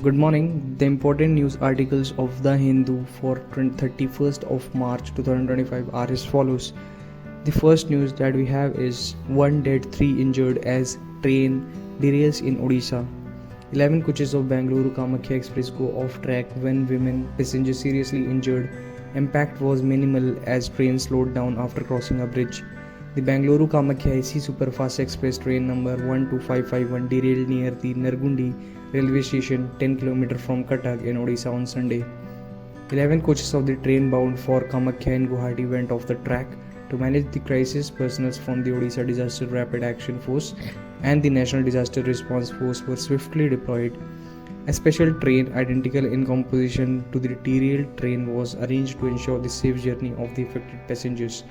Good morning. The important news articles of The Hindu for 31st of March 2025 are as follows. The first news that we have is 1 dead, 3 injured as train derails in Odisha. 11 coaches of Bangalore Kamakhya Express go off track when women passengers seriously injured. Impact was minimal as train slowed down after crossing a bridge. The Bangalore Kamakhya AC Superfast Express train number 12551 derailed near the Nargundi railway station 10 km from Cuttack in Odisha on Sunday. 11 coaches of the train bound for Kamakhya and Guwahati went off the track. To manage the crisis, personnel from the Odisha Disaster Rapid Action Force and the National Disaster Response Force were swiftly deployed. A special train, identical in composition to the derailed train, was arranged to ensure the safe journey of the affected passengers.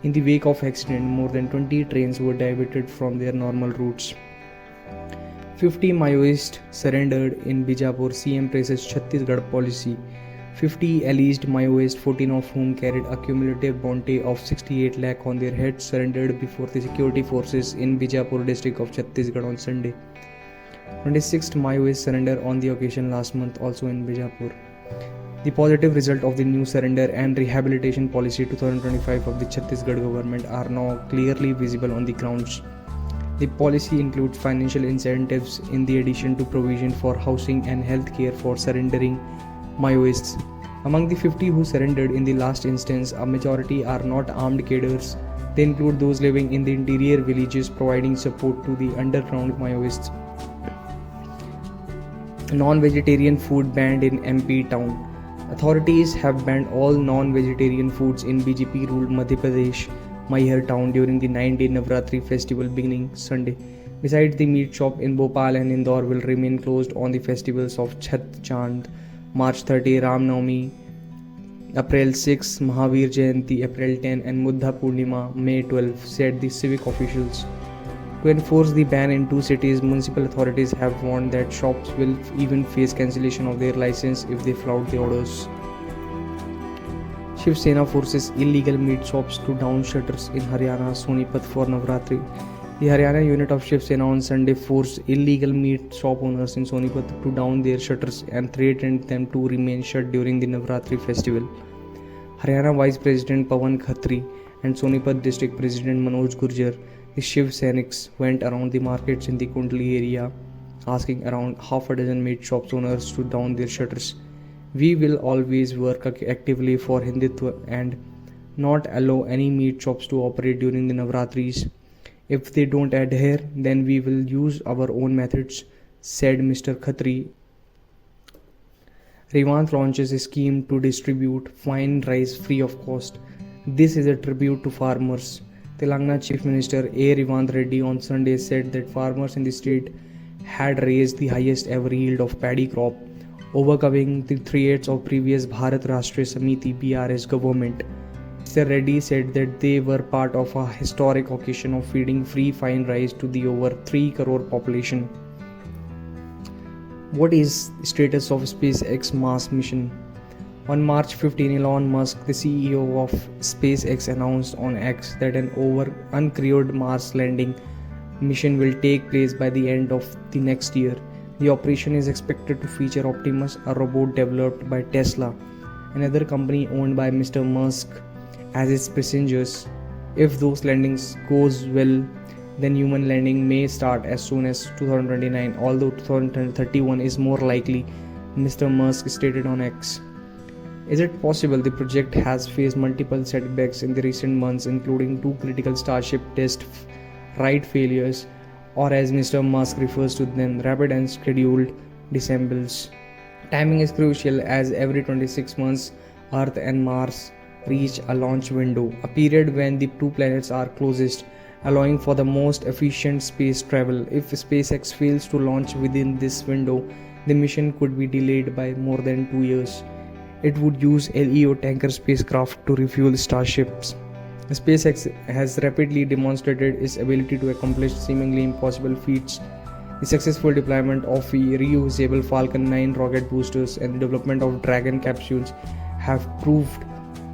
In the wake of accident, more than 20 trains were diverted from their normal routes. 50 Maoists surrendered in Bijapur, CM praises Chhattisgarh policy. 50 alleged Maoists, 14 of whom carried a cumulative bounty of 68 lakh on their heads, surrendered before the security forces in Bijapur district of Chhattisgarh on Sunday. 26th Maoists surrendered on the occasion last month, also in Bijapur. The positive result of the new surrender and rehabilitation policy 2025 of the Chhattisgarh government are now clearly visible on the grounds. The policy includes financial incentives in the addition to provision for housing and health care for surrendering Maoists. Among the 50 who surrendered in the last instance, a majority are not armed cadres. They include those living in the interior villages providing support to the underground Maoists. Non-vegetarian food banned in MP town. Authorities have banned all non-vegetarian foods in BJP-ruled Madhya Pradesh Maihar town during the 9-day Navratri festival beginning Sunday. Besides, the meat shop in Bhopal and Indore will remain closed on the festivals of Chhat Chand, March 30, Ram Navami, April 6, Mahavir Jayanti, April 10, and Buddha Purnima, May 12, said the civic officials. To enforce the ban in 2 cities, municipal authorities have warned that shops will even face cancellation of their license if they flout the orders. Shiv Sena forces illegal meat shops to down shutters in Haryana, Sonipat for Navratri. The Haryana unit of Shiv Sena on Sunday forced illegal meat shop owners in Sonipat to down their shutters and threatened them to remain shut during the Navratri festival. Haryana Vice President Pawan Khatri and Sonipat District President Manoj Gurjar, the Shiv Sainiks, went around the markets in the Kundli area, asking around half a dozen meat shop owners to down their shutters. We will always work actively for Hindutva and not allow any meat shops to operate during the Navratris. If they don't adhere, then we will use our own methods, said Mr. Khatri. Revant launches a scheme to distribute fine rice free of cost. This is a tribute to farmers. Telangana Chief Minister A. Revant Reddy on Sunday said that farmers in the state had raised the highest ever yield of paddy crop, overcoming the threats of previous Bharat Rashtriya Samiti BRS government. Mr. Reddy said that they were part of a historic occasion of feeding free fine rice to the over 3 crore population. What is the status of SpaceX Mars mission? On March 15, Elon Musk, the CEO of SpaceX, announced on X that an uncrewed Mars landing mission will take place by the end of the next year. The operation is expected to feature Optimus, a robot developed by Tesla, another company owned by Mr. Musk, as its passengers. If those landings goes well, then human landing may start as soon as 2029, although 2031 is more likely, Mr. Musk stated on X. Is it possible the project has faced multiple setbacks in the recent months, including 2 critical Starship test right failures, or as Mr. Musk refers to them, rapid and scheduled disassembles? Timing is crucial as every 26 months Earth and Mars reach a launch window, a period when the 2 planets are closest, allowing for the most efficient space travel. If SpaceX fails to launch within this window, the mission could be delayed by more than 2 years. It would use LEO tanker spacecraft to refuel starships. SpaceX has rapidly demonstrated its ability to accomplish seemingly impossible feats. The successful deployment of reusable Falcon 9 rocket boosters and the development of Dragon capsules have proved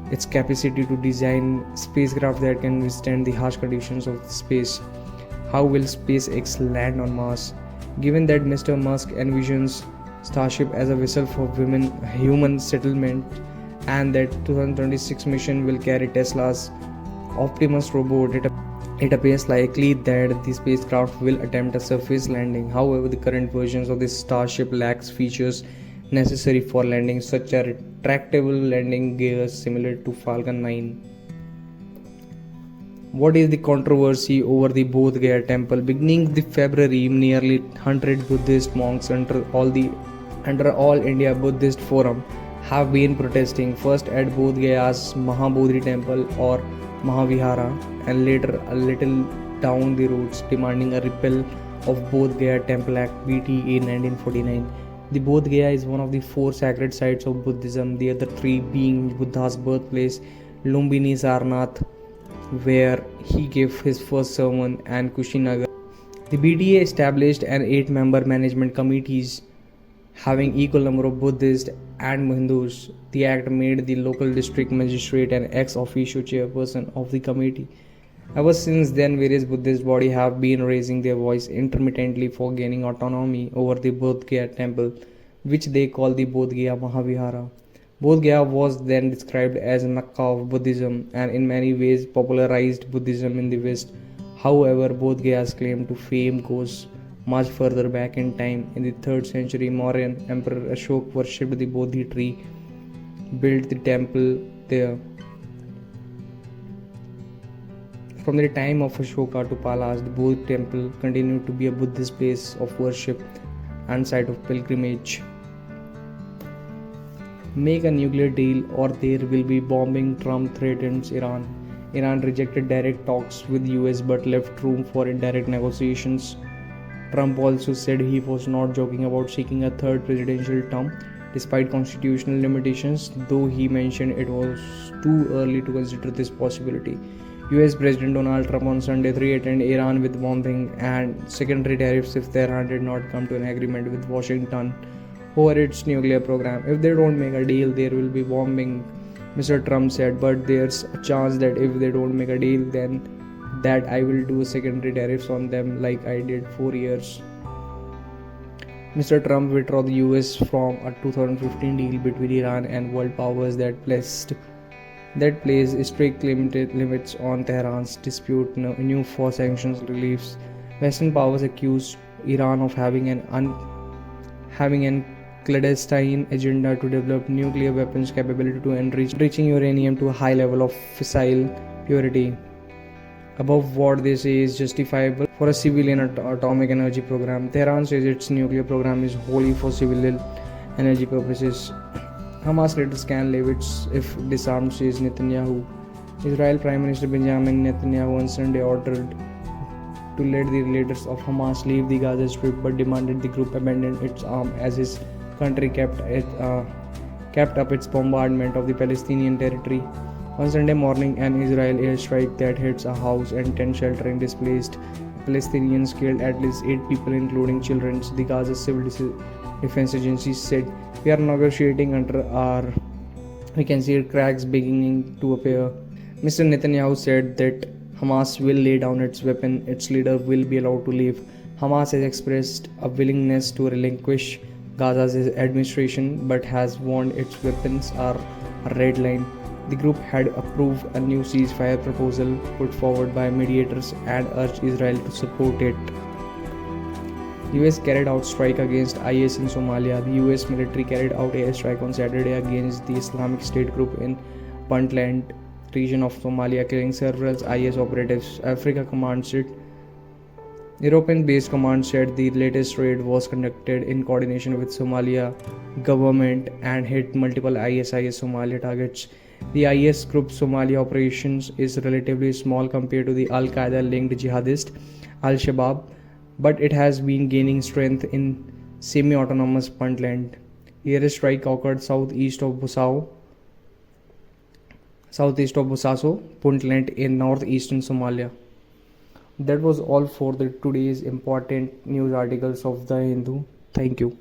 its capacity to design spacecraft that can withstand the harsh conditions of space. How will SpaceX land on Mars? Given that Mr. Musk envisions Starship as a vessel for women human settlement, and that 2026 mission will carry Tesla's Optimus robot. It appears likely that the spacecraft will attempt a surface landing. However, the current versions of this Starship lacks features necessary for landing, such as retractable landing gears similar to Falcon 9. What is the controversy over the Bodh Gaya temple? Beginning the February, nearly 100 Buddhist monks under All India Buddhist Forum have been protesting, first at Bodh Gaya's Mahabodhi temple or Mahavihara, and later a little down the roads, demanding a repeal of Bodh Gaya Temple Act BTA 1949. The Bodh Gaya is one of the 4 sacred sites of Buddhism, the other 3 being Buddha's birthplace, Lumbini Sarnath, where he gave his first sermon, and Kushinagar. The BTA established an 8-member management committees having equal number of Buddhists and Hindus. The act made the local district magistrate an ex officio chairperson of the committee. Ever since then, various Buddhist bodies have been raising their voice intermittently for gaining autonomy over the Bodh Gaya temple, which they call the Bodh Gaya Mahavihara. Bodh Gaya was then described as Mecca of Buddhism and in many ways popularized Buddhism in the West. However, Bodh Gaya's claim to fame goes much further back in time. In the 3rd century, Mauryan Emperor Ashok worshipped the Bodhi tree, built the temple there. From the time of Ashoka to Palas, the Bodh temple continued to be a Buddhist place of worship and site of pilgrimage. Make a nuclear deal or there will be bombing, Trump threatens Iran. Iran rejected direct talks with US but left room for indirect negotiations. Trump also said he was not joking about seeking a 3rd presidential term despite constitutional limitations, though he mentioned it was too early to consider this possibility. US President Donald Trump on Sunday threatened Iran with bombing and secondary tariffs if Tehran did not come to an agreement with Washington over its nuclear program. If they don't make a deal, there will be bombing, Mr. Trump said, but there's a chance that if they don't make a deal, then that I will do secondary tariffs on them like I did 4 years. Mr. Trump withdrew the US from a 2015 deal between Iran and world powers that placed strict limits on Tehran's dispute new for sanctions reliefs. Western powers accused Iran of having an clandestine agenda to develop nuclear weapons capability to enriching uranium to a high level of fissile purity, above what they say is justifiable for a civilian atomic energy program. Tehran says its nuclear program is wholly for civilian energy purposes. Hamas leaders can leave it if disarmed, says Netanyahu. Israel Prime Minister Benjamin Netanyahu on Sunday ordered to let the leaders of Hamas leave the Gaza Strip but demanded the group abandon its arms as his country kept up its bombardment of the Palestinian territory. On Sunday morning, an Israeli airstrike that hits a house and 10 sheltering displaced Palestinians killed at least 8 people, including children. The Gaza Civil Defense Agency said, "We are negotiating we can see cracks beginning to appear." Mr. Netanyahu said that Hamas will lay down its weapon, its leader will be allowed to leave. Hamas has expressed a willingness to relinquish Gaza's administration but has warned its weapons are a red line. The group had approved a new ceasefire proposal put forward by mediators and urged Israel to support it. US carried out strike against IS in Somalia. The US military carried out a strike on Saturday against the Islamic State group in Puntland region of Somalia, killing several IS operatives. Africa Command said European-based command said the latest raid was conducted in coordination with Somalia government and hit multiple ISIS Somalia targets. The IS group's Somalia operations is relatively small compared to the Al-Qaeda-linked jihadist Al-Shabaab, but it has been gaining strength in semi-autonomous Puntland. The airstrike occurred southeast of Bosaso, Puntland in northeastern Somalia. That was all for the today's important news articles of The Hindu. Thank you.